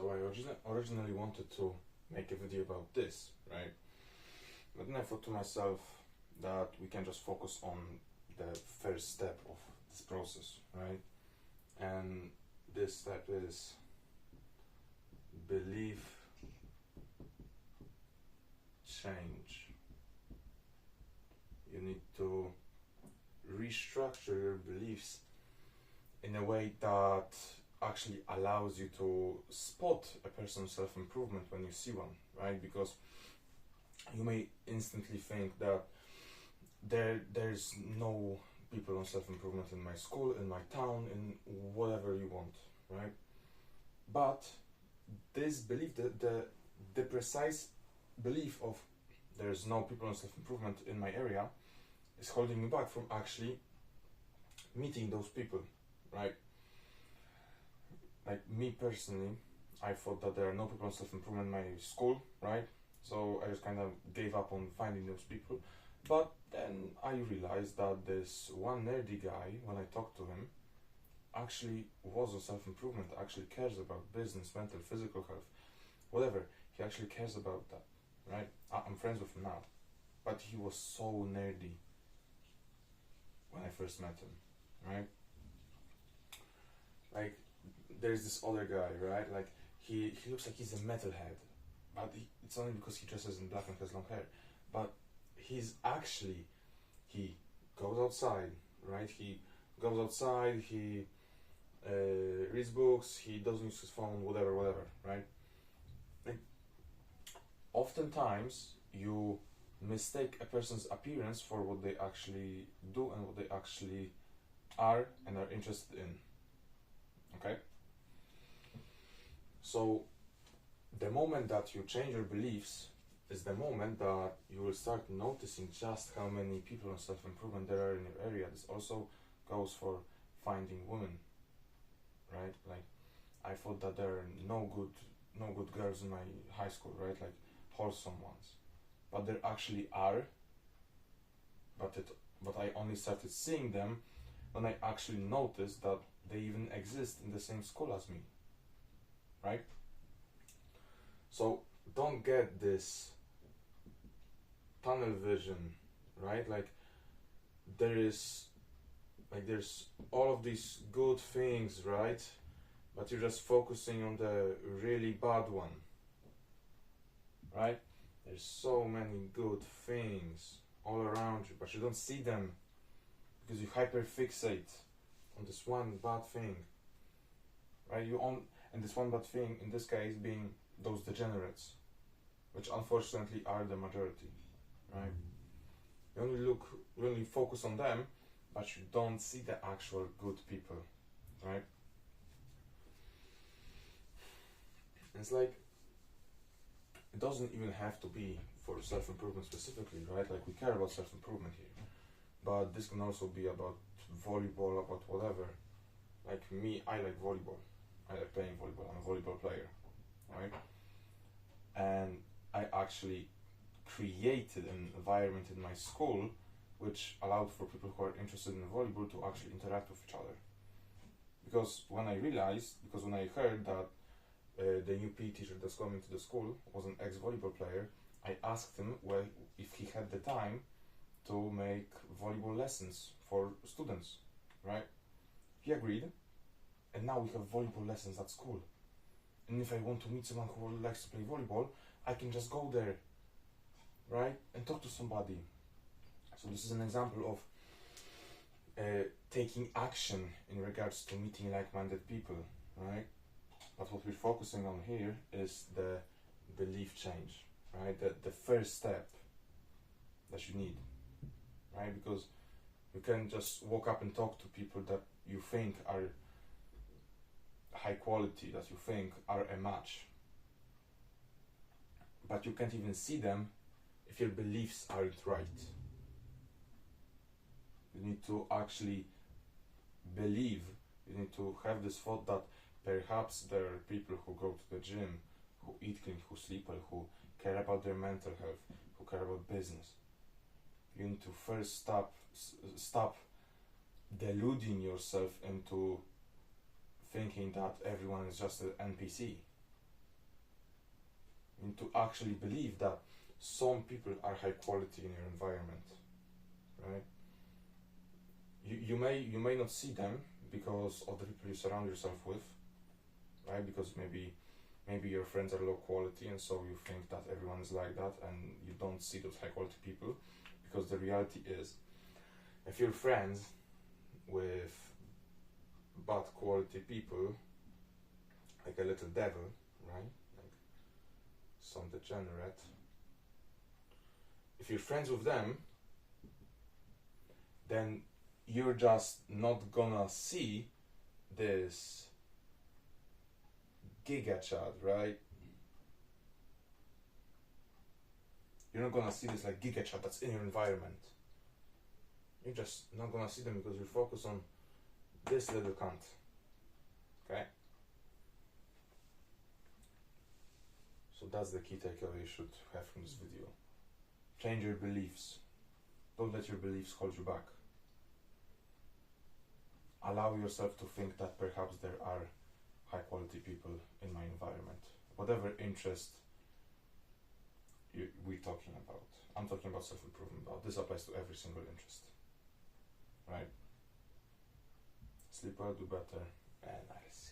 So I originally wanted to make a video about this, right? But then I thought to myself that we can just focus on the first step of this process, right? And this step is belief change. You need to restructure your beliefs in a way that actually allows you to spot a person's self-improvement when you see one, right? Because you may instantly think that there's no people on self-improvement in my school, in my town, in whatever you want, right? But this belief, the precise belief of there's no people on self-improvement in my area is holding me back from actually meeting those people, right? Like me personally, I thought that there are no people on self-improvement in my school, right? So I just kind of gave up on finding those people. But then I realized that this one nerdy guy, when I talked to him, actually was on self-improvement, actually cares about business, mental, physical health, whatever. He actually cares about that, right? I'm friends with him now. But he was so nerdy when I first met him, right? Like, there's this other guy, right? Like, he looks like he's a metalhead, but it's only because he dresses in black and has long hair. But he goes outside, right? He goes outside, he reads books, he doesn't use his phone, whatever, right? Like, oftentimes, you mistake a person's appearance for what they actually do and what they actually are and are interested in. Okay? So, the moment that you change your beliefs is the moment that you will start noticing just how many people on self-improvement there are in your area. This also goes for finding women, right? Like, I thought that there are no good girls in my high school, right? Like, wholesome ones. But there actually are, but I only started seeing them when I actually noticed that they even exist in the same school as me, right? So don't get this tunnel vision, right? Like, there's all of these good things, right? But you're just focusing on the really bad one, right? There's so many good things all around you, but you don't see them because you hyperfixate on this one bad thing, right? And this one bad thing, in this case, being those degenerates, which unfortunately are the majority, right? You only focus on them, but you don't see the actual good people, right? It's like, it doesn't even have to be for self-improvement specifically, right? Like, we care about self-improvement here, but this can also be about volleyball, about whatever. Like me, I like volleyball. I like playing volleyball. I'm a volleyball player, right? And I actually created an environment in my school which allowed for people who are interested in volleyball to actually interact with each other. Because when I heard that the new PE teacher that's coming to the school was an ex-volleyball player, I asked him if he had the time to make volleyball lessons for students, right? He agreed, and now we have volleyball lessons at school. And if I want to meet someone who likes to play volleyball, I can just go there, right? And talk to somebody. So this is an example of taking action in regards to meeting like-minded people, right? But what we're focusing on here is the belief change, right? The first step that you need, right? Because you can just walk up and talk to people that you think are high quality, that you think are a match, but you can't even see them if your beliefs aren't right. You need to actually believe, you need to have this thought that perhaps there are people who go to the gym, who eat clean, who sleep well, who care about their mental health, who care about business. You need to first stop deluding yourself into thinking that everyone is just an NPC, and to actually believe that some people are high quality in your environment, right? You may not see them because of the people you surround yourself with, right? Because maybe your friends are low quality, and so you think that everyone is like that, and you don't see those high quality people. Because the reality is, if you're friends with bad quality people, like a little devil, right? Like some degenerate. If you're friends with them, then you're just not gonna see this giga chad, right? You're not gonna see this like giga chad that's in your environment. You're just not gonna see them because you're focused on this little cunt. Okay? So that's the key takeaway you should have from this video. Change your beliefs. Don't let your beliefs hold you back. Allow yourself to think that perhaps there are high quality people in my environment. Whatever interest we're talking about. I'm talking about self-improvement, but this applies to every single interest. Right? Sleep well, do better, and I'll see